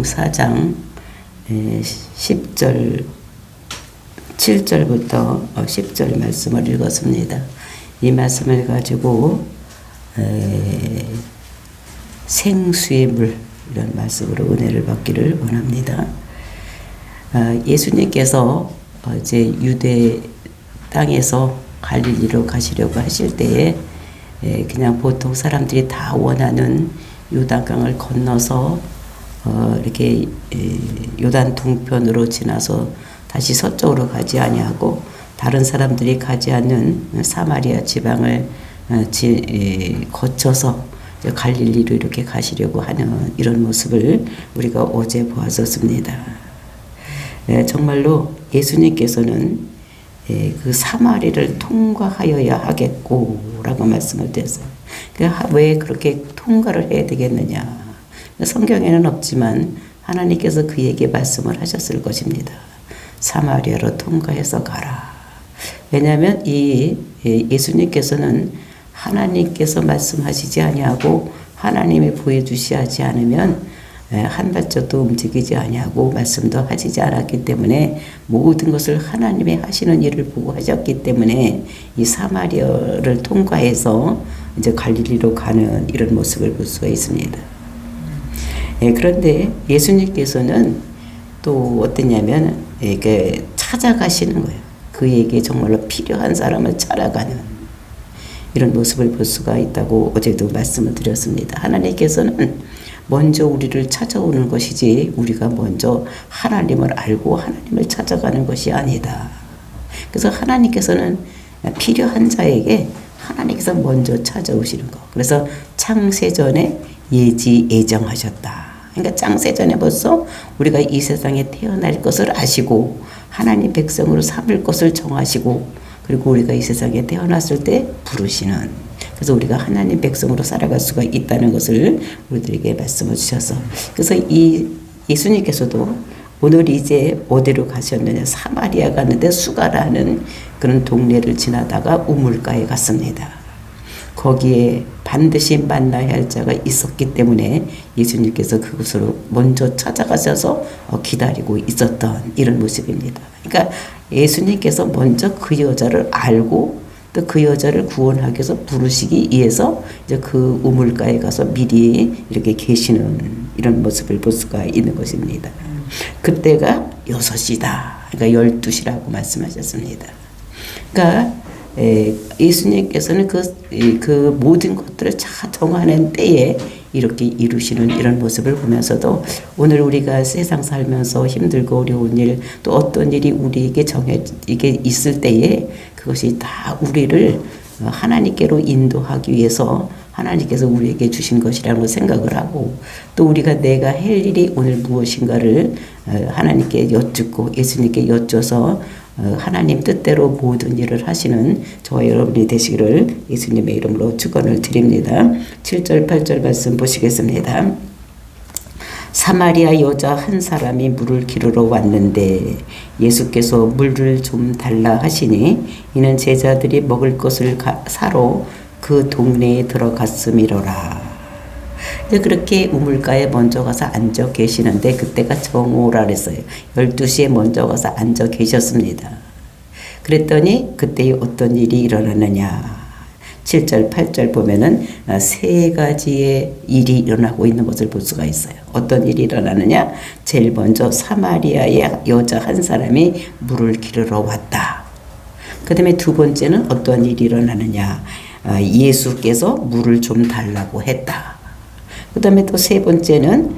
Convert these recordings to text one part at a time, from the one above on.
4장 10절 7절부터 10절 말씀을 읽었습니다. 이 말씀을 가지고 생수의 물 이런 말씀으로 은혜를 받기를 원합니다. 예수님께서 이제 유대 땅에서 갈릴리로 가시려고 하실 때에 그냥 보통 사람들이 다 원하는 요단강을 건너서 이렇게 요단 동편으로 지나서 다시 서쪽으로 가지 아니하고 다른 사람들이 가지 않는 사마리아 지방을 거쳐서 갈릴리로 이렇게 가시려고 하는 이런 모습을 우리가 어제 보았었습니다. 정말로 예수님께서는 그 사마리를 통과하여야 하겠고 라고 말씀을 드렸어요. 왜 그렇게 통과를 해야 되겠느냐. 성경에는 없지만 하나님께서 그에게 말씀을 하셨을 것입니다. 사마리아로 통과해서 가라. 왜냐하면 이 예수님께서는 하나님께서 말씀하시지 아니하고 하나님이 보여주시지 않으면 한 발짝도 움직이지 아니하고 말씀도 하시지 않았기 때문에 모든 것을 하나님의 하시는 일을 보고 하셨기 때문에 이 사마리아를 통과해서 이제 갈릴리로 가는 이런 모습을 볼 수가 있습니다. 그런데 예수님께서는 또 어떠냐면 이게 찾아가시는 거예요. 그에게 정말로 필요한 사람을 찾아가는 이런 모습을 볼 수가 있다고 어제도 말씀을 드렸습니다. 하나님께서는 먼저 우리를 찾아오는 것이지 우리가 먼저 하나님을 알고 하나님을 찾아가는 것이 아니다. 그래서 하나님께서는 필요한 자에게 하나님께서 먼저 찾아오시는 거. 그래서 창세전에 예정하셨다. 그러니까 창세전에 벌써 우리가 이 세상에 태어날 것을 아시고 하나님 백성으로 삼을 것을 정하시고 그리고 우리가 이 세상에 태어났을 때 부르시는 그래서 우리가 하나님 백성으로 살아갈 수가 있다는 것을 우리들에게 말씀을 주셔서 그래서 이 예수님께서도 오늘 이제 어디로 가셨느냐 사마리아 갔는데 수가라는 그런 동네를 지나다가 우물가에 갔습니다. 거기에 반드시 만나야 할 자가 있었기 때문에 예수님께서 그곳으로 먼저 찾아가셔서 기다리고 있었던 이런 모습입니다. 그러니까 예수님께서 먼저 그 여자를 알고 또 그 여자를 구원하기 위해서 부르시기 위해서 이제 그 우물가에 가서 미리 이렇게 계시는 이런 모습을 볼 수가 있는 것입니다. 그때가 6시다. 그러니까 12시라고 말씀하셨습니다. 그러니까 예수님께서는 그 모든 것들을 다 정하는 때에 이렇게 이루시는 이런 모습을 보면서도 오늘 우리가 세상 살면서 힘들고 어려운 일 또 어떤 일이 우리에게 이게 있을 때에 그것이 다 우리를 하나님께로 인도하기 위해서 하나님께서 우리에게 주신 것이라고 생각을 하고 또 우리가 내가 할 일이 오늘 무엇인가를 하나님께 여쭙고 예수님께 여쭤서 하나님 뜻대로 모든 일을 하시는 저와 여러분이 되시기를 예수님의 이름으로 축원을 드립니다. 7절 8절 말씀 보시겠습니다. 사마리아 여자 한 사람이 물을 기르러 왔는데 예수께서 물을 좀 달라 하시니 이는 제자들이 먹을 것을 사러 그 동네에 들어갔음이로라. 그렇게 우물가에 먼저 가서 앉아 계시는데 그때가 정오라 그랬어요. 12시에 먼저 가서 앉아 계셨습니다. 그랬더니 그때 어떤 일이 일어났느냐. 7절 8절 보면은 세 가지의 일이 일어나고 있는 것을 볼 수가 있어요. 어떤 일이 일어나느냐. 제일 먼저 사마리아의 여자 한 사람이 물을 기르러 왔다. 그 다음에 두 번째는 어떤 일이 일어나느냐. 예수께서 물을 좀 달라고 했다. 그 다음에 또 세 번째는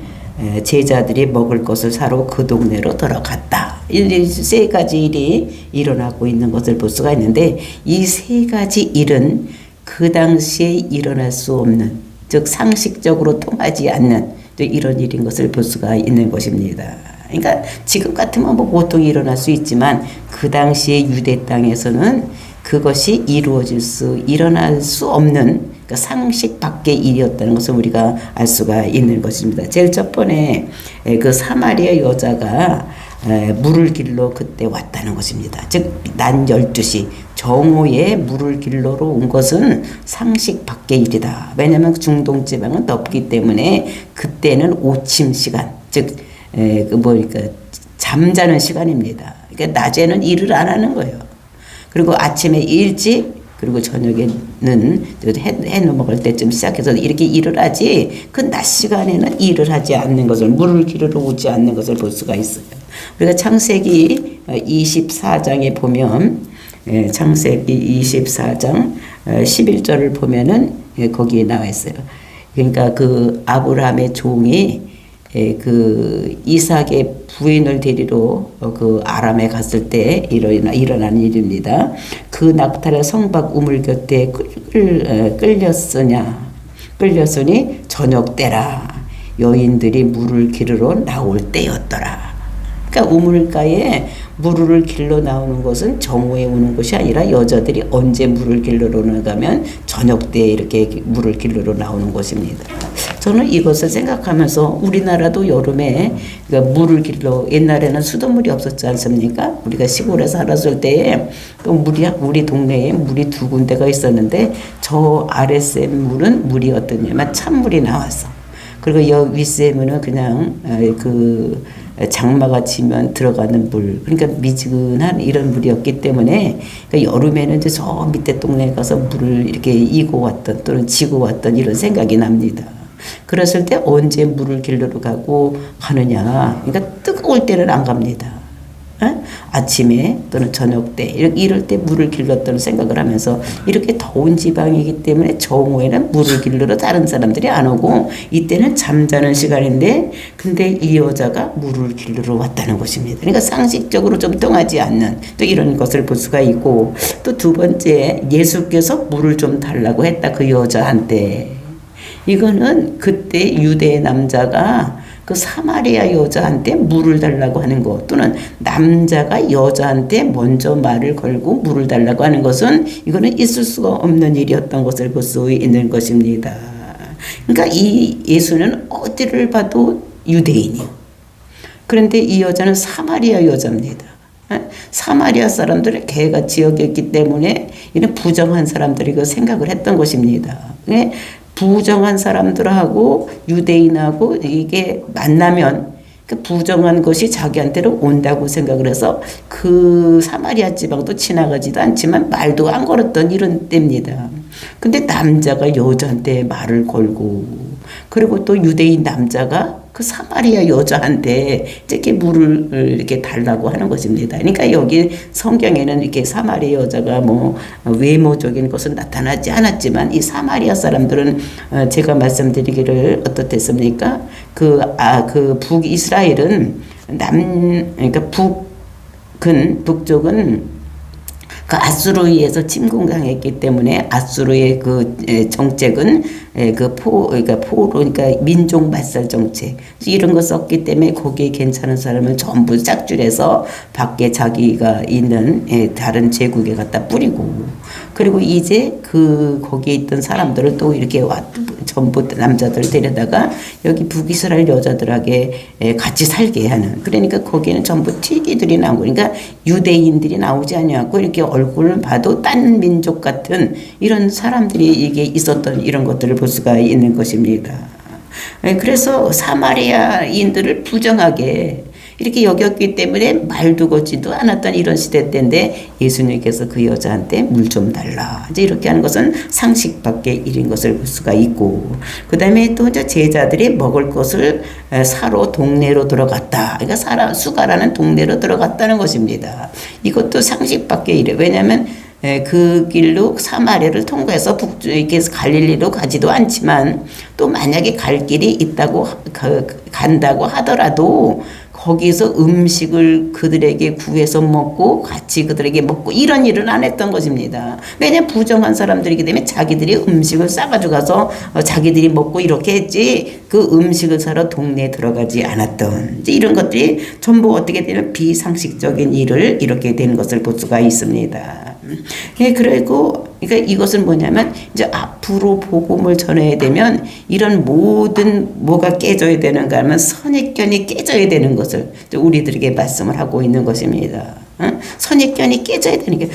제자들이 먹을 것을 사러 그 동네로 들어갔다. 이 세 가지 일이 일어나고 있는 것을 볼 수가 있는데 이 세 가지 일은 그 당시에 일어날 수 없는 즉 상식적으로 통하지 않는 이런 일인 것을 볼 수가 있는 것입니다. 그러니까 지금 같으면 뭐 보통 일어날 수 있지만 그 당시에 유대 땅에서는 그것이 일어날 수 없는 그러니까 상식 밖의 일이었다는 것을 우리가 알 수가 있는 것입니다. 제일 첫 번에 그 사마리아 여자가 물을 길러 그때 왔다는 것입니다. 즉 낮 12시 정오에 물을 길러러 온 것은 상식 밖의 일이다. 왜냐하면 중동 지방은 덥기 때문에 그때는 오침 시간 즉 그러니까 잠자는 시간입니다. 그러니까 낮에는 일을 안 하는 거예요. 그리고 아침에 일찍 그리고 저녁에는 해 넘어갈 때쯤 시작해서 이렇게 일을 하지 그 낮 시간에는 일을 하지 않는 것을 물을 기르러 오지 않는 것을 볼 수가 있어요. 우리가 창세기 24장에 보면 창세기 24장 11절을 보면은 거기에 나와 있어요. 그러니까 그 아브라함의 종이 그 이삭의 부인을 데리러 그 아람에 갔을 때 일어난 일입니다. 그 낙타를 성박 우물 곁에 끌렸으니 저녁 때라 여인들이 물을 기르러 나올 때였더라. 그러니까 우물가에 물을 길러 나오는 것은 정오에 오는 것이 아니라 여자들이 언제 물을 길러러 나가면 저녁 때 이렇게 물을 길러러 나오는 것입니다. 저는 이것을 생각하면서 우리나라도 여름에 그러니까 물을 길러 옛날에는 수돗물이 없었지 않습니까? 우리가 시골에 살았을 때에 또 우리 동네에 물이 두 군데가 있었는데 저 아랫샘 물은 물이 어떠냐면 찬물이 나왔어. 그리고 여 윗샘은 그냥 그 장마가 치면 들어가는 물, 그러니까 미지근한 이런 물이었기 때문에 그러니까 여름에는 이제 저 밑에 동네에 가서 물을 이렇게 이고 왔던 또는 지고 왔던 이런 생각이 납니다. 그랬을 때 언제 물을 길러러 가느냐. 그러니까 뜨거울 때는 안 갑니다. 아침에 또는 저녁 때 이럴 때 물을 길렀다는 생각을 하면서 이렇게 더운 지방이기 때문에 정오에는 물을 길러러 다른 사람들이 안 오고 이때는 잠자는 시간인데 근데 이 여자가 물을 길러러 왔다는 것입니다. 그러니까 상식적으로 좀 통하지 않는 또 이런 것을 볼 수가 있고 또 두 번째 예수께서 물을 좀 달라고 했다 그 여자한테. 이거는 그때 유대 남자가 그 사마리아 여자한테 물을 달라고 하는 것 또는 남자가 여자한테 먼저 말을 걸고 물을 달라고 하는 것은 이거는 있을 수가 없는 일이었던 것을 볼 수 있는 것입니다. 그러니까 이 예수는 어디를 봐도 유대인이요. 그런데 이 여자는 사마리아 여자입니다. 사마리아 사람들을 개같이 여겼기 때문에 이는 부정한 사람들이 그 생각을 했던 것입니다. 부정한 사람들하고 유대인하고 이게 만나면 그 부정한 것이 자기한테로 온다고 생각을 해서 그 사마리아 지방도 지나가지도 않지만 말도 안 걸었던 이런 때입니다. 근데 남자가 여자한테 말을 걸고 그리고 또 유대인 남자가 그 사마리아 여자한테 이렇게 물을 이렇게 달라고 하는 것입니다. 그러니까 여기 성경에는 이렇게 사마리아 여자가 뭐 외모적인 것은 나타나지 않았지만 이 사마리아 사람들은 제가 말씀드리기를 어떻겠습니까? 그 북이스라엘은 그러니까 북쪽은 그 아수르에서 침공당했기 때문에 아수르의 그 정책은 그러니까 민족 말살 정책 이런 거 썼기 때문에 거기에 괜찮은 사람을 전부 짝줄해서 밖에 자기가 있는 다른 제국에 갖다 뿌리고 그리고 이제 거기에 있던 사람들을 또 이렇게 전부 남자들 데려다가 여기 북이스라엘 여자들에게 같이 살게 하는 그러니까 거기에는 전부 튀기들이 나오고 그러니까 유대인들이 나오지 않냐고 이렇게 얼굴을 봐도 딴 민족 같은 이런 사람들이 이게 있었던 이런 것들을 볼 수가 있는 것입니다. 그래서 사마리아인들을 부정하게 이렇게 여겼기 때문에 말도 걷지도 않았던 이런 시대 때인데 예수님께서 그 여자한테 물 좀 달라 이제 이렇게 하는 것은 상식 밖의 일인 것을 볼 수가 있고 그 다음에 또 이제 제자들이 먹을 것을 사러 동네로 들어갔다. 그러니까 수가라는 동네로 들어갔다는 것입니다. 이것도 상식 밖의 일이에요. 왜냐하면 그 길로 사마리아를 통과해서 이렇게 갈릴리로 가지도 않지만 또 만약에 갈 길이 있다고 간다고 하더라도 거기서 음식을 그들에게 구해서 먹고 같이 그들에게 먹고 이런 일은 안 했던 것입니다. 왜냐하면 부정한 사람들이기 때문에 자기들이 음식을 싸가지고 가서 자기들이 먹고 이렇게 했지 그 음식을 사러 동네에 들어가지 않았던 이런 것들이 전부 어떻게 되면 비상식적인 일을 이렇게 되는 것을 볼 수가 있습니다. 그리고 그러니까 이것은 뭐냐면 이제 앞으로 복음을 전해야 되면 이런 모든 뭐가 깨져야 되는가 하면 선입견이 깨져야 되는 것을 우리들에게 말씀을 하고 있는 것입니다. 선입견이 깨져야 되는 게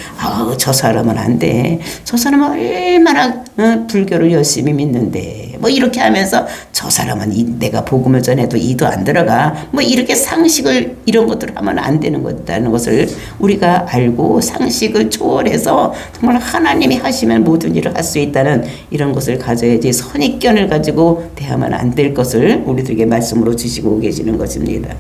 저 사람은 안 돼. 저 사람은 얼마나 불교를 열심히 믿는데 뭐 이렇게 하면서 저 사람은 내가 복음을 전해도 이도 안 들어가. 뭐 이렇게 상식을 이런 것들을 하면 안 되는 거다는 것을 우리가 알고 상식을 초월해서 정말 하나님이 하시면 모든 일을 할 수 있다는 이런 것을 가져야지 선입견을 가지고 대하면 안 될 것을 우리들에게 말씀으로 주시고 계시는 것입니다.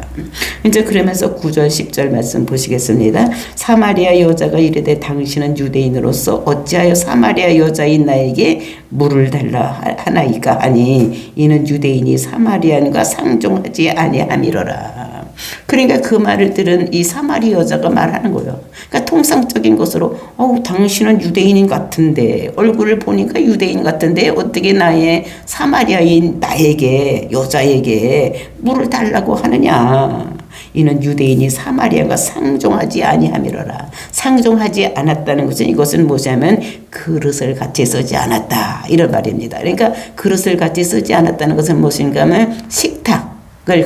이제 그러면서 9절 10절 말씀 보시겠습니다. 사마리아 여자가 이르되 당신은 유대인으로서 어찌하여 사마리아 여자인 나에게 물을 달라 하나이까 하니 이는 유대인이 사마리안과 상종하지 아니함이로라. 그러니까 그 말을 들은 이 사마리 여자가 말하는 거예요. 그러니까 통상적인 것으로 당신은 유대인인 같은데 얼굴을 보니까 유대인 같은데 어떻게 나의 사마리아인 나에게 여자에게 물을 달라고 하느냐. 이는 유대인이 사마리아가 상종하지 아니함이로라. 상종하지 않았다는 것은 이것은 뭐냐면 그릇을 같이 쓰지 않았다 이런 말입니다. 그러니까 그릇을 같이 쓰지 않았다는 것은 무엇인가 하면 식탁을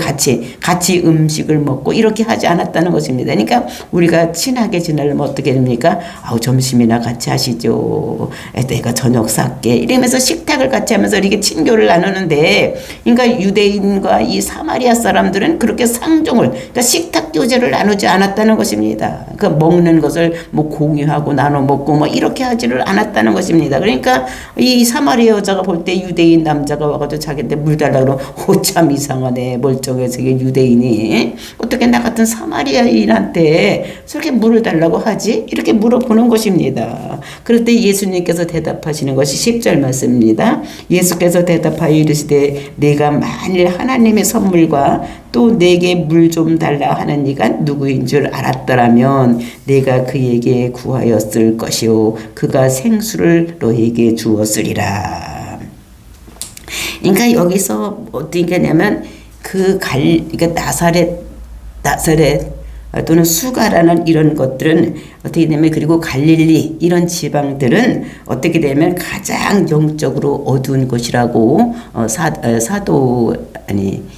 같이 음식을 먹고 이렇게 하지 않았다는 것입니다. 그러니까 우리가 친하게 지내려면 어떻게 됩니까? 점심이나 같이 하시죠. 내가 저녁 쌀게 이러면서 식탁을 같이 하면서 이렇게 친교를 나누는데, 그러니까 유대인과 이 사마리아 사람들은 그렇게 상종을, 그러니까 식탁 교제를 나누지 않았다는 것입니다. 그 먹는 것을 뭐 공유하고 나눠 먹고 뭐 이렇게 하지를 않았다는 것입니다. 그러니까 이 사마리아 여자가 볼 때 유대인 남자가 와가지고 자기한테 물 달라고 그러면 참 이상하네. 멀쩡해서 유대인이 어떻게 나 같은 사마리아인한테 저렇게 물을 달라고 하지? 이렇게 물어보는 것입니다. 그럴 때 예수님께서 대답하시는 것이 10절 말씀입니다. 예수께서 대답하여 이르시되 내가 만일 하나님의 선물과 또 내게 물 좀 달라 하는 이가 누구인 줄 알았더라면 내가 그에게 구하였을 것이요 그가 생수를 너에게 주었으리라. 그러니까 여기서 어떻게 하냐면 그러니까 나사렛 또는 수가라는 이런 것들은 어떻게 되면, 그리고 갈릴리 이런 지방들은 어떻게 되면 가장 영적으로 어두운 곳이라고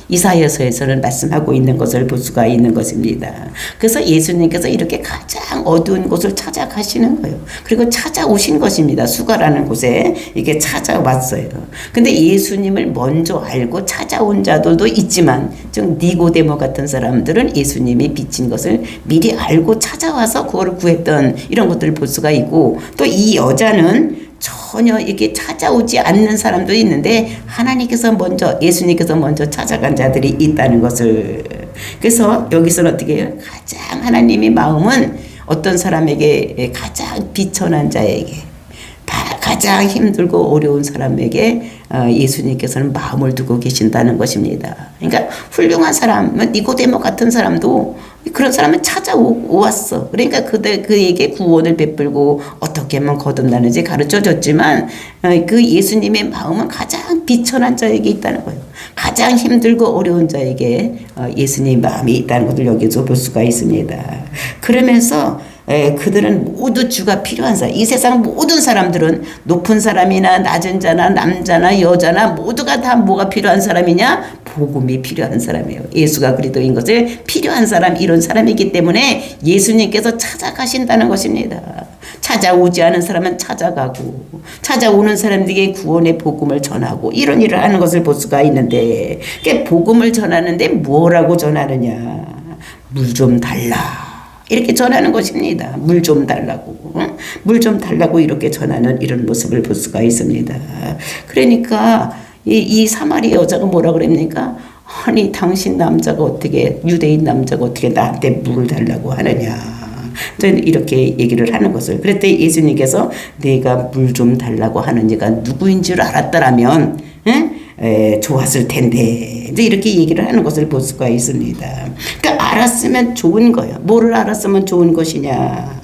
이사야서에서는 말씀하고 있는 것을 볼 수가 있는 것입니다. 그래서 예수님께서 이렇게 가장 어두운 곳을 찾아가시는 거예요. 그리고 찾아오신 것입니다. 수가라는 곳에 이렇게 찾아왔어요. 근데 예수님을 먼저 알고 찾아온 자들도 있지만 좀 니고데모 같은 사람들은 예수님이 비친 것을 미리 알고 찾아와서 그걸 구했던 이런 것들을 볼 수가 있고, 또 이 여자는 전혀 이렇게 찾아오지 않는 사람도 있는데 예수님께서 먼저 찾아간 자들이 있다는 것을. 그래서 여기서는 어떻게 해요? 가장 하나님의 마음은 어떤 사람에게, 가장 비천한 자에게, 가장 힘들고 어려운 사람에게 예수님께서는 마음을 두고 계신다는 것입니다. 그러니까 훌륭한 사람은 니고데모 같은 사람도 그런 사람은 찾아왔어. 그러니까 그에게 구원을 베풀고 어떻게 하면 거듭나는지 가르쳐줬지만 그 예수님의 마음은 가장 비천한 자에게 있다는 거예요. 가장 힘들고 어려운 자에게 예수님의 마음이 있다는 것을 여기서 볼 수가 있습니다. 그러면서 그들은 모두 주가 필요한 사람. 이 세상 모든 사람들은 높은 사람이나 낮은 자나 남자나 여자나 모두가 다 뭐가 필요한 사람이냐? 복음이 필요한 사람이에요. 예수가 그리스도인 것을 필요한 사람, 이런 사람이기 때문에 예수님께서 찾아가신다는 것입니다. 찾아오지 않은 사람은 찾아가고, 찾아오는 사람들에게 구원의 복음을 전하고 이런 일을 하는 것을 볼 수가 있는데, 복음을 전하는데 뭐라고 전하느냐? 물 좀 달라. 이렇게 전하는 것입니다. 물 좀 달라고. 물 좀 달라고 이렇게 전하는 이런 모습을 볼 수가 있습니다. 그러니까 이 사마리 여자가 뭐라 그럽니까? 아니 당신 남자가 어떻게, 유대인 남자가 어떻게 나한테 물을 달라고 하느냐. 저는 이렇게 얘기를 하는 것을. 그랬더니 예수님께서 내가 물 좀 달라고 하는 이가 누구인 줄 알았더라면 좋았을 텐데, 이제 이렇게 얘기를 하는 것을 볼 수가 있습니다. 그러니까 알았으면 좋은 거예요. 뭐를 알았으면 좋은 것이냐?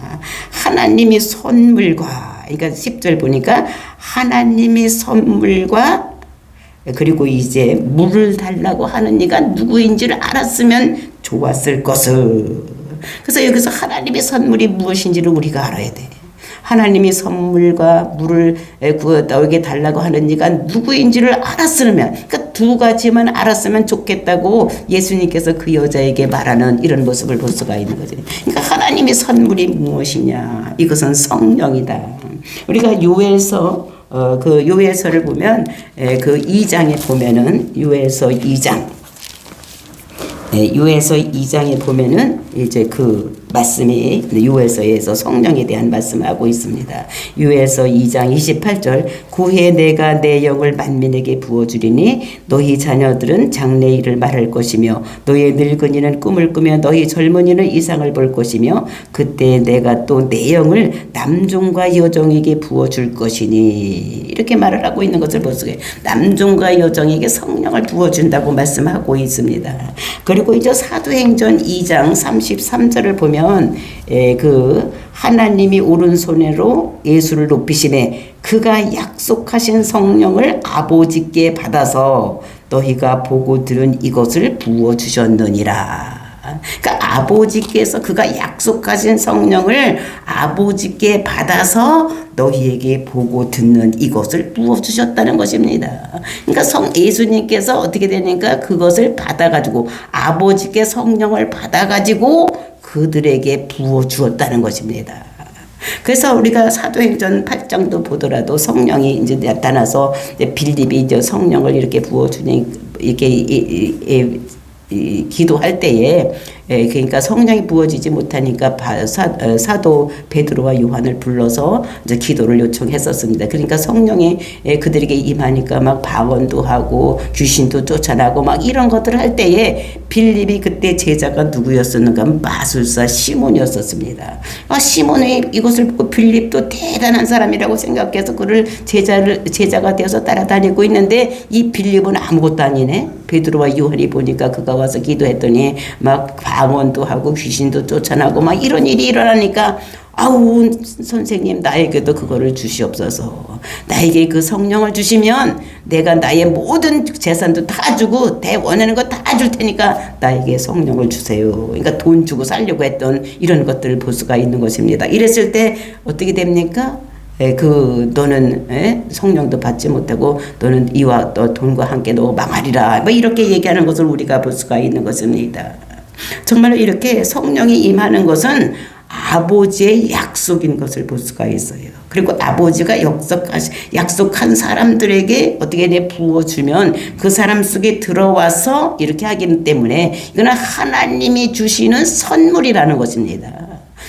하나님의 선물과, 그러니까 10절 보니까 하나님의 선물과, 그리고 이제 물을 달라고 하는 이가 누구인지를 알았으면 좋았을 것을. 그래서 여기서 하나님의 선물이 무엇인지를 우리가 알아야 돼. 하나님이 선물과 물을 너에게 달라고 하는 이가 누구인지를 알았으면, 그러니까 두 가지만 알았으면 좋겠다고 예수님께서 그 여자에게 말하는 이런 모습을 볼 수가 있는 거죠. 그러니까 하나님의 선물이 무엇이냐? 이것은 성령이다. 우리가 요엘서 그 요에서를 보면 그 2장에 보면은 요에서 2장 요에서 2장에 보면은 이제 그 말씀이 요에서에서 성령에 대한 말씀을 하고 있습니다. 요에서 2장 28절 구해 내가 내 영을 만민에게 부어주리니 너희 자녀들은 장래 일을 말할 것이며 너희 늙은이는 꿈을 꾸며 너희 젊은이는 이상을 볼 것이며 그때 내가 또 내 영을 남종과 여종에게 부어줄 것이니 이렇게 말을 하고 있는 것을 보세요. 남종과 여종에게 성령을 부어준다고 말씀하고 있습니다. 그리고 이제 사도행전 2장 33절을 보면 그 하나님이 오른손으로 예수를 높이시매 그가 약속하신 성령을 아버지께 받아서 너희가 보고 들은 이것을 부어주셨느니라. 그러니까 아버지께서 그가 약속하신 성령을 아버지께 받아서 너희에게 보고 듣는 이것을 부어주셨다는 것입니다. 그러니까 예수님께서 어떻게 되니까 그것을 받아가지고 아버지께 성령을 받아가지고 그들에게 부어주었다는 것입니다. 그래서 우리가 사도행전 8장도 보더라도 성령이 이제 나타나서 빌립이 이제 성령을 이렇게 부어주니 이렇게 기도할 때에 그러니까 성령이 부어지지 못하니까 사도 베드로와 요한을 불러서 이제 기도를 요청했었습니다. 그러니까 성령이 그들에게 임하니까 막 방언도 하고 귀신도 쫓아나고 막 이런 것들을 할 때에 빌립이 그때 제자가 누구였었는가 하면 마술사 시몬이었었습니다. 시몬이 이것을 보고 빌립도 대단한 사람이라고 생각해서 그를 제자가 되어서 따라다니고 있는데 이 빌립은 아무것도 아니네. 베드로와 요한이 보니까 그가 와서 기도했더니 막 방언도 하고 귀신도 쫓아나고 막 이런 일이 일어나니까 아우 선생님 나에게도 그거를 주시옵소서. 나에게 그 성령을 주시면 내가 나의 모든 재산도 다 주고 내 원하는 거 다 줄 테니까 나에게 성령을 주세요. 그러니까 돈 주고 살려고 했던 이런 것들을 볼 수가 있는 것입니다. 이랬을 때 어떻게 됩니까? 너는 성령도 받지 못하고 너는 이와 또 돈과 함께 너 망하리라 뭐 이렇게 얘기하는 것을 우리가 볼 수가 있는 것입니다. 정말 이렇게 성령이 임하는 것은 아버지의 약속인 것을 볼 수가 있어요. 그리고 아버지가 약속한 사람들에게 어떻게 부어주면 그 사람 속에 들어와서 이렇게 하기 때문에 이거는 하나님이 주시는 선물이라는 것입니다.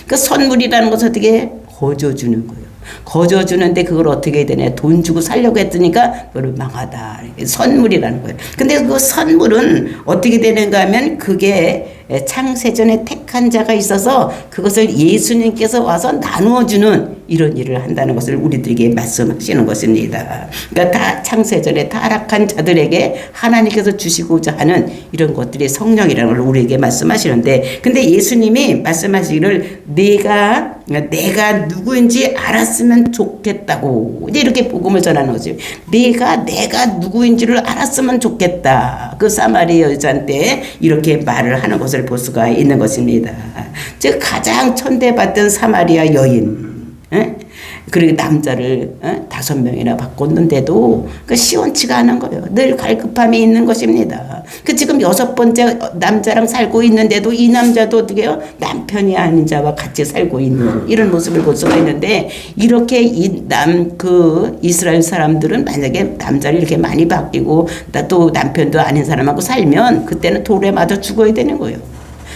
그 선물이라는 것을 어떻게 거저주는 거예요. 거저주는데 그걸 어떻게 되냐. 돈 주고 살려고 했으니까 그걸 망하다. 선물이라는 거예요. 근데 그 선물은 어떻게 되는가 하면 그게 창세전에 택한 자가 있어서 그것을 예수님께서 와서 나누어주는 이런 일을 한다는 것을 우리들에게 말씀하시는 것입니다. 그러니까 다 창세전에 타락한 자들에게 하나님께서 주시고자 하는 이런 것들이 성령이라는 걸 우리에게 말씀하시는데 근데 예수님이 말씀하시기를 내가 누구인지 알았으면 좋겠다고 이렇게 복음을 전하는 거죠. 내가 누구인지를 알았으면 좋겠다. 그 사마리아 여자한테 이렇게 말을 하는 것을 볼 수가 있는 것입니다. 즉 가장 천대받던 사마리아 여인 그리고 남자를 5명이나 바꿨는데도 그 시원치가 않은 거예요. 늘 갈급함이 있는 것입니다. 그 지금 6번째 남자랑 살고 있는데도 이 남자도 어떻게 해요? 남편이 아닌 자와 같이 살고 있는 이런 모습을 볼 수가 있는데 이렇게 이스라엘 사람들은 만약에 남자를 이렇게 많이 바뀌고 또 남편도 아닌 사람하고 살면 그때는 돌에 맞아 죽어야 되는 거예요.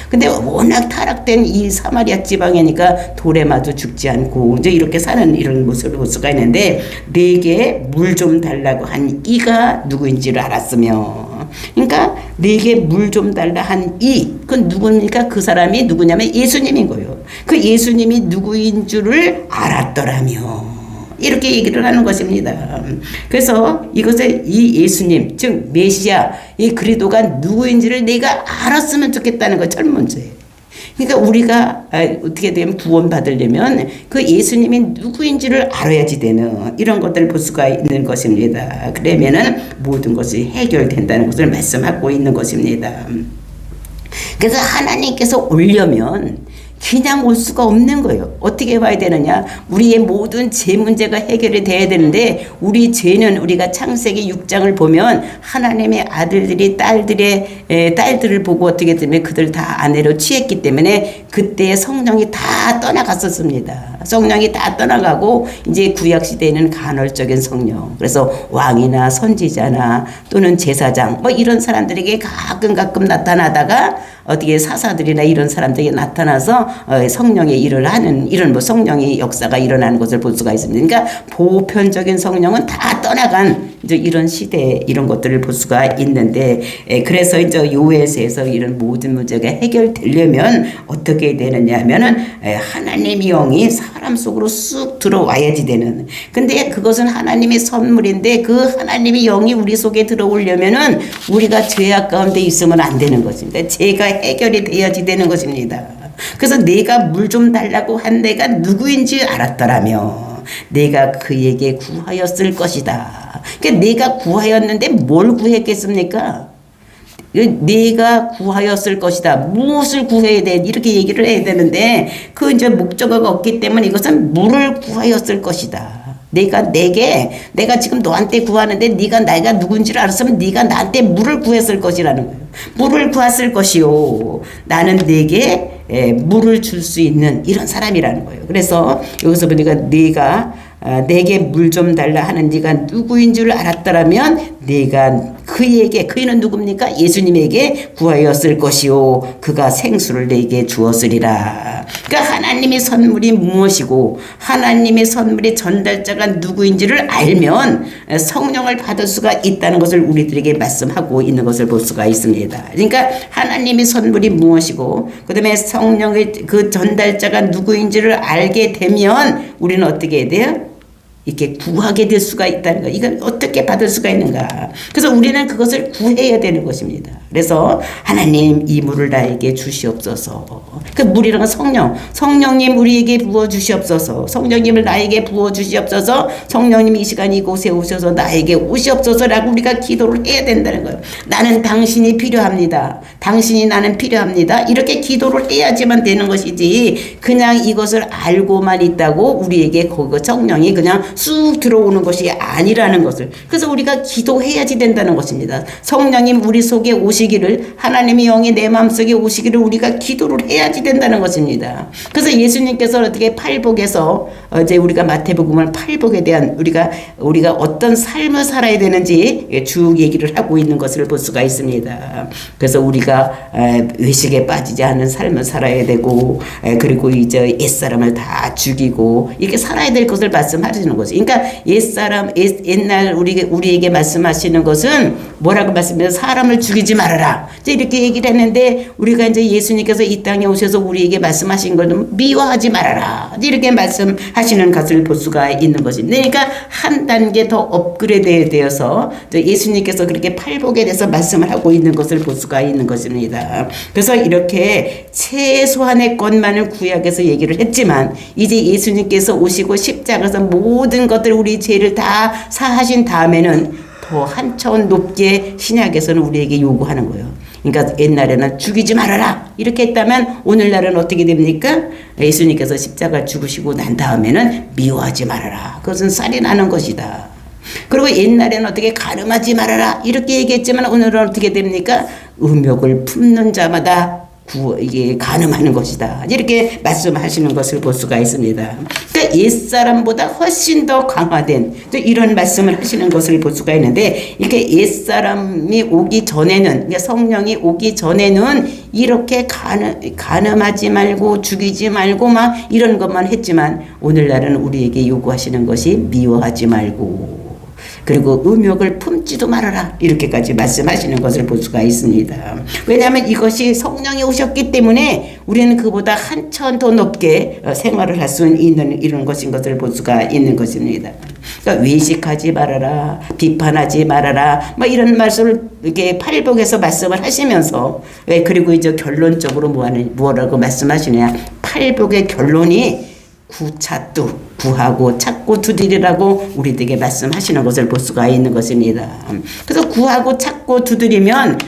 근데 워낙 타락된 이 사마리아 지방이니까 돌에 맞아 죽지 않고 이제 이렇게 사는 이런 모습을 볼 수가 있는데 내게 물 좀 달라고 한 이가 누구인지를 알았으며 그러니까 내게 물 좀 달라 한 그건 누굽니까? 그 사람이 누구냐면 예수님인 거예요. 그 예수님이 누구인 줄을 알았더라며 이렇게 얘기를 하는 것입니다. 그래서 이것을 이 예수님 즉 메시아 이 그리스도가 누구인지를 내가 알았으면 좋겠다는 거 철문제예요. 그러니까 우리가 어떻게 되면 구원 받으려면 그 예수님이 누구인지를 알아야지 되는 이런 것들을 볼 수가 있는 것입니다. 그러면은 모든 것이 해결된다는 것을 말씀하고 있는 것입니다. 그래서 하나님께서 오려면 그냥 올 수가 없는 거예요. 어떻게 와야 되느냐? 우리의 모든 죄 문제가 해결이 돼야 되는데 우리 죄는 우리가 창세기 6장을 보면 하나님의 아들들이 딸들을 보고 어떻게 되면 그들 다 아내로 취했기 때문에 그때 성령이 다 떠나갔었습니다. 성령이 다 떠나가고 이제 구약 시대에는 간헐적인 성령. 그래서 왕이나 선지자나 또는 제사장 뭐 이런 사람들에게 가끔 나타나다가 어떻게 사사들이나 이런 사람들에게 나타나서 성령의 일을 하는 이런 뭐 성령의 역사가 일어나는 것을 볼 수가 있습니다. 그러니까 보편적인 성령은 다 떠나간 이제 이런 시대 이런 것들을 볼 수가 있는데 그래서 이제 요에서에서 이런 모든 문제가 해결되려면 어떻게 되느냐 하면은 하나님의 영이 사람 속으로 쑥 들어와야지 되는. 근데 그것은 하나님의 선물인데 그 하나님의 영이 우리 속에 들어오려면은 우리가 죄악 가운데 있으면 안 되는 것입니다. 죄가 해결이 돼야지 되는 것입니다. 그래서 내가 물 좀 달라고 한 내가 누구인지 알았더라며 내가 그에게 구하였을 것이다. 그러니까 내가 구하였는데 뭘 구했겠습니까? 내가 구하였을 것이다. 무엇을 구해야 돼? 이렇게 얘기를 해야 되는데 그 이제 목적어가 없기 때문에 이것은 물을 구하였을 것이다. 내가 지금 너한테 구하는데 네가 내가 누군지를 알았으면 네가 나한테 물을 구했을 것이라는 거예요. 물을 구했을 것이요. 나는 네게 물을 줄 수 있는 이런 사람이라는 거예요. 그래서 여기서 보니까 네가 내게 물 좀 달라 하는 네가 누구인 줄 알았더라면 네가 그이는 누굽니까? 예수님에게 구하였을 것이요 그가 생수를 내게 주었으리라. 그러니까 하나님의 선물이 무엇이고 하나님의 선물의 전달자가 누구인지를 알면 성령을 받을 수가 있다는 것을 우리들에게 말씀하고 있는 것을 볼 수가 있습니다. 그러니까 하나님의 선물이 무엇이고 그 다음에 성령의 그 전달자가 누구인지를 알게 되면 우리는 어떻게 해야 돼요? 이렇게 구하게 될 수가 있다는 거. 이걸 어떻게 받을 수가 있는가. 그래서 우리는 그것을 구해야 되는 것입니다. 그래서 하나님 이 물을 나에게 주시옵소서. 그 물이란 건 성령님 우리에게 부어주시옵소서. 성령님을 나에게 부어주시옵소서. 성령님 이 시간 이곳에 오셔서 나에게 오시옵소서라고 우리가 기도를 해야 된다는 거예요. 나는 당신이 필요합니다. 당신이 나는 필요합니다. 이렇게 기도를 해야지만 되는 것이지 그냥 이것을 알고만 있다고 우리에게 그 성령이 그냥 쑥 들어오는 것이 아니라는 것을. 그래서 우리가 기도해야지 된다는 것입니다. 성령님 우리 속에 오시기를 하나님의 영이 내 마음속에 오시기를 우리가 기도를 해야지 된다는 것입니다. 그래서 예수님께서 어떻게 팔복에서 이제 우리가 마태복음을 팔복에 대한 우리가 어떤 삶을 살아야 되는지 쭉 얘기를 하고 있는 것을 볼 수가 있습니다. 그래서 우리가 외식에 빠지지 않은 삶을 살아야 되고 그리고 이제 옛사람을 다 죽이고 이렇게 살아야 될 것을 말씀하시는 거죠. 그러니까 옛날 우리에게 말씀하시는 것은 뭐라고 말씀해요? 사람을 죽이지 말아라. 이렇게 얘기를 했는데 우리가 이제 예수님께서 이 땅에 오셔서 우리에게 말씀하신 것은 미워하지 말아라. 이렇게 말씀하시는 것을 볼 수가 있는 것입니다. 그러니까 한 단계 더 업그레이드 되어서 예수님께서 그렇게 팔복에 대해서 말씀을 하고 있는 것을 볼 수가 있는 것입니다. 그래서 이렇게 최소한의 것만을 구약에서 얘기를 했지만 이제 예수님께서 오시고 십자가에서 모든 것들 우리 죄를 다 사하신 다음에는 더 한 차원 높게 신약에서는 우리에게 요구하는 거예요. 그러니까 옛날에는 죽이지 말아라 이렇게 했다면 오늘날은 어떻게 됩니까? 예수님께서 십자가를 죽으시고 난 다음에는 미워하지 말아라. 그것은 살인하는 것이다. 그리고 옛날에는 어떻게 가늠하지 말아라 이렇게 얘기했지만 오늘은 어떻게 됩니까? 음욕을 품는 자마다 이게 가늠하는 것이다. 이렇게 말씀하시는 것을 볼 수가 있습니다. 그러니까 옛사람보다 훨씬 더 강화된 이런 말씀을 하시는 것을 볼 수가 있는데 이렇게 옛사람이 오기 전에는 그러니까 성령이 오기 전에는 이렇게 가늠하지 말고 죽이지 말고 막 이런 것만 했지만 오늘날은 우리에게 요구하시는 것이 미워하지 말고 그리고 음욕을 품지도 말아라 이렇게까지 말씀하시는 것을 볼 수가 있습니다. 왜냐하면 이것이 성령이 오셨기 때문에 우리는 그보다 한 차원 더 높게 생활을 할 수 있는 이런 것인 것을 볼 수가 있는 것입니다. 그러니까 외식하지 말아라, 비판하지 말아라, 뭐 이런 말씀을 이렇게 팔복에서 말씀을 하시면서 그리고 이제 결론적으로 뭐라고 말씀하시냐? 팔복의 결론이 구차두 구하고 찾고 두드리라고 우리들에게 말씀하시는 것을 볼 수가 있는 것입니다. 그래서 구하고 찾고 두드리면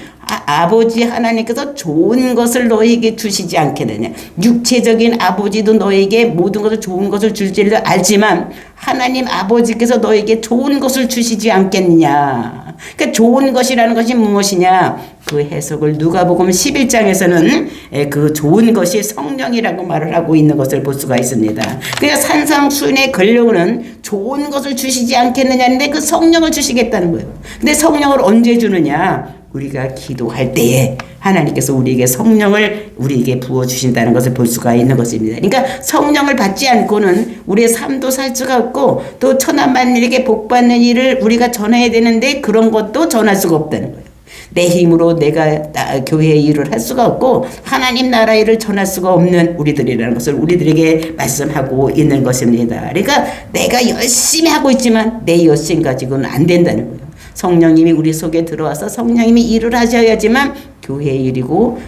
아버지 하나님께서 좋은 것을 너에게 주시지 않겠느냐. 육체적인 아버지도 너에게 모든 것을 좋은 것을 줄 줄 알지만 하나님 아버지께서 너에게 좋은 것을 주시지 않겠느냐. 그러니까 좋은 것이라는 것이 무엇이냐? 그 해석을 누가복음 11장에서는 그 좋은 것이 성령이라고 말을 하고 있는 것을 볼 수가 있습니다. 그러니까 산상수훈에 걸려오는 좋은 것을 주시지 않겠느냐는데 그 성령을 주시겠다는 거예요. 근데 성령을 언제 주느냐? 우리가 기도할 때에 하나님께서 우리에게 성령을 우리에게 부어주신다는 것을 볼 수가 있는 것입니다. 그러니까 성령을 받지 않고는 우리의 삶도 살 수가 없고 또 천하만민에게 복받는 일을 우리가 전해야 되는데 그런 것도 전할 수가 없다는 거예요. 내 힘으로 내가 교회의 일을 할 수가 없고 하나님 나라 일을 전할 수가 없는 우리들이라는 것을 우리들에게 말씀하고 있는 것입니다. 그러니까 내가 열심히 하고 있지만 내 열심 가지고는 안 된다는 거예요. 성령님이 우리 속에 들어와서 성령님이 일을 하셔야지만 교회의 일이고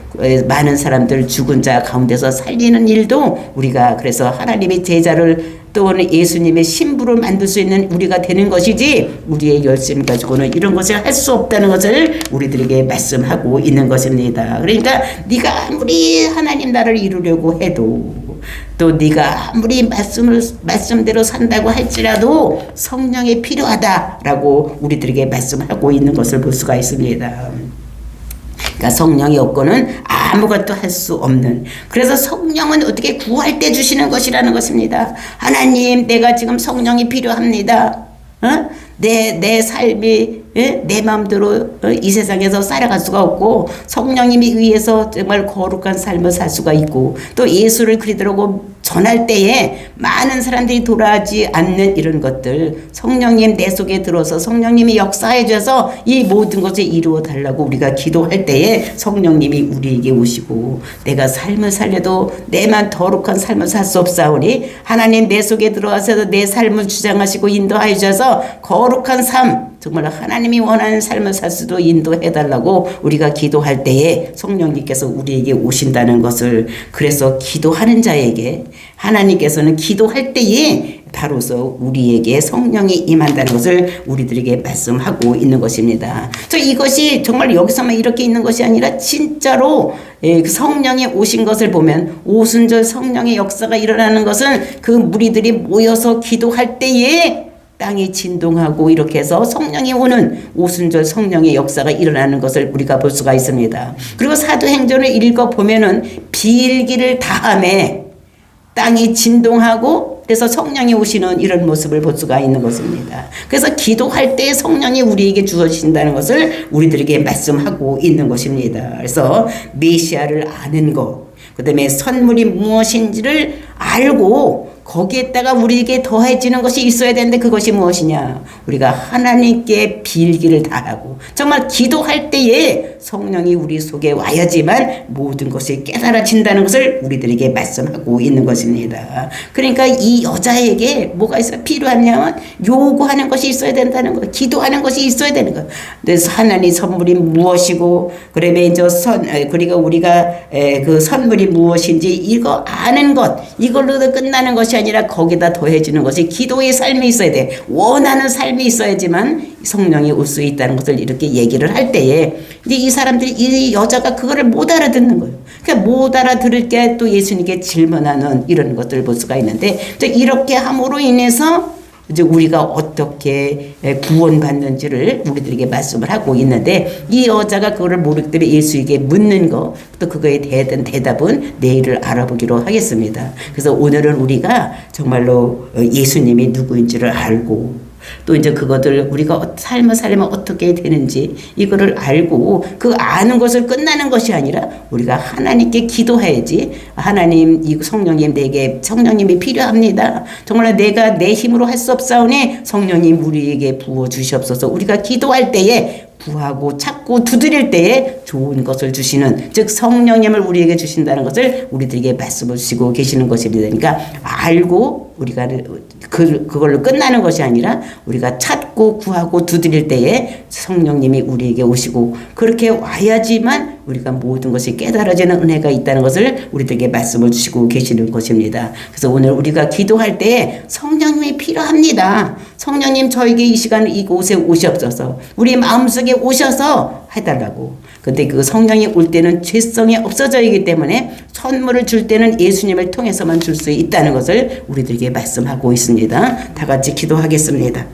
많은 사람들 죽은 자 가운데서 살리는 일도 우리가 그래서 하나님의 제자를 또는 예수님의 신부를 만들 수 있는 우리가 되는 것이지 우리의 열심 가지고는 이런 것을 할 수 없다는 것을 우리들에게 말씀하고 있는 것입니다. 그러니까 네가 아무리 하나님 나라를 이루려고 해도 또 네가 아무리 말씀대로 산다고 할지라도 성령이 필요하다라고 우리들에게 말씀하고 있는 것을 볼 수가 있습니다. 그러니까 성령이 없고는 아무것도 할 수 없는, 그래서 성령은 어떻게 구할 때 주시는 것이라는 것입니다. 하나님, 내가 지금 성령이 필요합니다. 내 삶이 내 마음대로 이 세상에서 살아갈 수가 없고 성령님이 의해서 정말 거룩한 삶을 살 수가 있고 또 예수를 그리스도라고 전할 때에 많은 사람들이 돌아가지 않는 이런 것들 성령님 내 속에 들어서 성령님이 역사해 줘서 이 모든 것을 이루어 달라고 우리가 기도할 때에 성령님이 우리에게 오시고 내가 삶을 살려도 내만 거룩한 삶을 살 수 없사오니 하나님 내 속에 들어와서 내 삶을 주장하시고 인도하여 주셔서 거룩한 삶 정말 하나님이 원하는 삶을 살 수도 인도해달라고 우리가 기도할 때에 성령님께서 우리에게 오신다는 것을, 그래서 기도하는 자에게 하나님께서는 기도할 때에 바로서 우리에게 성령이 임한다는 것을 우리들에게 말씀하고 있는 것입니다. 이것이 정말 여기서만 이렇게 있는 것이 아니라 진짜로 성령이 오신 것을 보면 오순절 성령의 역사가 일어나는 것은 그 무리들이 모여서 기도할 때에 땅이 진동하고 이렇게 해서 성령이 오는 오순절 성령의 역사가 일어나는 것을 우리가 볼 수가 있습니다. 그리고 사도행전을 읽어보면은 비일기를 다함에 땅이 진동하고 그래서 성령이 오시는 이런 모습을 볼 수가 있는 것입니다. 그래서 기도할 때 성령이 우리에게 주어진다는 것을 우리들에게 말씀하고 있는 것입니다. 그래서 메시아를 아는 것, 그 다음에 선물이 무엇인지를 알고 거기에다가 우리에게 더해지는 것이 있어야 되는데 그것이 무엇이냐? 우리가 하나님께 빌기를 다하고 정말 기도할 때에 성령이 우리 속에 와야지만 모든 것이 깨달아진다는 것을 우리들에게 말씀하고 있는 것입니다. 그러니까 이 여자에게 뭐가 있어요? 필요하냐면 요구하는 것이 있어야 된다는 거예요. 기도하는 것이 있어야 되는 거예요. 그래서 하나님 선물이 무엇이고 그러면 이제 그리고 우리가 그 선물이 무엇인지 이거 아는 것, 이걸로도 끝나는 것이 아니라 거기다 더해지는 것이 기도의 삶이 있어야 돼. 원하는 삶이 있어야지만 성령이 올 수 있다는 것을 이렇게 얘기를 할 때에 이제 이 사람들이 이 여자가 그거를 못 알아듣는 거예요. 그러니까 못 알아들을 게 또 예수님께 질문하는 이런 것들을 볼 수가 있는데 이렇게 함으로 인해서 이제 우리가 어떻게 구원받는지를 우리들에게 말씀을 하고 있는데 이 여자가 그거를 모르기 때문에 예수에게 묻는 거, 또 그거에 대한 대답은 내일을 알아보기로 하겠습니다. 그래서 오늘은 우리가 정말로 예수님이 누구인지를 알고 또 이제 그것들 우리가 삶을 살려면 어떻게 되는지 이거를 알고 그 아는 것을 끝나는 것이 아니라 우리가 하나님께 기도해야지. 하나님, 이 성령님 내게 성령님이 필요합니다. 정말 내가 내 힘으로 할 수 없사오니 성령님 우리에게 부어 주시옵소서. 우리가 기도할 때에 구하고 찾고 두드릴 때에 좋은 것을 주시는, 즉 성령님을 우리에게 주신다는 것을 우리들에게 말씀을 주시고 계시는 것입니다. 그러니까 알고 우리가 그걸로 끝나는 것이 아니라 우리가 찾고 구하고 두드릴 때에 성령님이 우리에게 오시고 그렇게 와야지만 우리가 모든 것이 깨달아지는 은혜가 있다는 것을 우리들에게 말씀을 주시고 계시는 것입니다. 그래서 오늘 우리가 기도할 때에 성령님이 필요합니다. 성령님 저에게 이 시간 이곳에 오시옵소서. 우리 마음속에 오셔서 해달라고. 근데 그 성령이 올 때는 죄성이 없어져 있기 때문에 선물을 줄 때는 예수님을 통해서만 줄 수 있다는 것을 우리들에게 말씀하고 있습니다. 다 같이 기도하겠습니다.